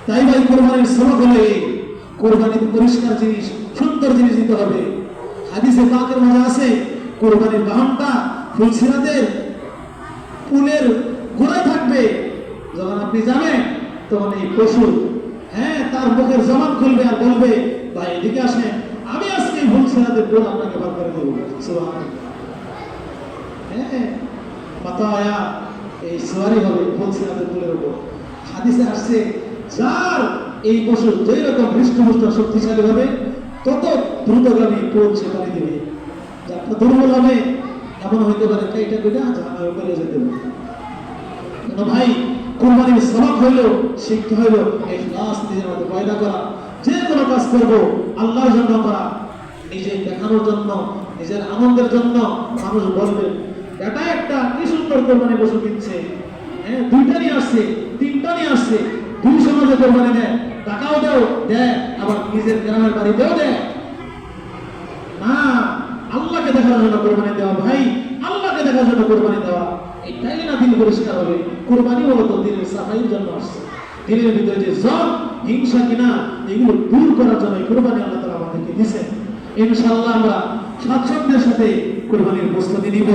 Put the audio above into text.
তাই ভাই কোরবানির সবক হলো এই, কোরবানিতে পরিষ্কার জিনিস, সুন্দর জিনিস দিতে হবে। হাদিসে পাকের মধ্যে আছে কোরবানির বাহনটা ফুলসিরাতের পুলের গোড়ায় থাকবে। যখন আপনি যাবেন তখন এই পশু তার মুখের জবান খুলবে আর বলবে, ভাই এদিকে আসেন, আমি আজকে ফুলসিরাতের পুল আপনাকে বার করে দেবো। এই সোয়ারি হবে ফুলসিরাতের পুলের উপর। হাদিসে আসছে যার এই পশু যেই রকম হৃষ্টপুষ্ট শক্তিশালী হবে তত দ্রুতগামী পুল সে পাড়ি দেবে। যারটা দুর্বল হবে এমন হইতে পারে এইটা কইটা জাহান্নামে পড়ে যেতে পারে। কেন ভাই কুরবানির সবক হইল, শিখতে হইল ইখলাস নিজের মধ্যে পয়দা করা। যে কোনো কাজ করব আল্লাহর জন্য করা, নিজে দেখানোর জন্য, নিজের আনন্দের জন্য। মানুষ বলবে এটা একটা কি সুন্দর কোরবানি পশু কিনছে, দুইটা নিয়ে আসছে, তিনটা নিয়ে আসছে, দুই সমাজে কোরবানি দেয়, টাকাও দেয়, আবার নিজের গ্রামের বাড়িতেও দেয়। না, আল্লাহকে দেখার জন্য কোরবানি দেওয়া ভাই, আল্লাহকে দেখার জন্য কোরবানি দেওয়া, এটাই না দিল পরিষ্কার হবে। কোরবানি হলো তো দিনের সাফাইয়ের জন্য আসছে। দিনের ভিতরে যে জল, হিংসা কিনা এগুলো দূর করার জন্য কোরবানি আল্লাহ তাআলা আমাদেরকে দিয়েছেন। ইনশাআল্লাহ আমরা স্বাচ্ছন্দ্যের সাথে কোরবানির প্রস্তুতি নিব।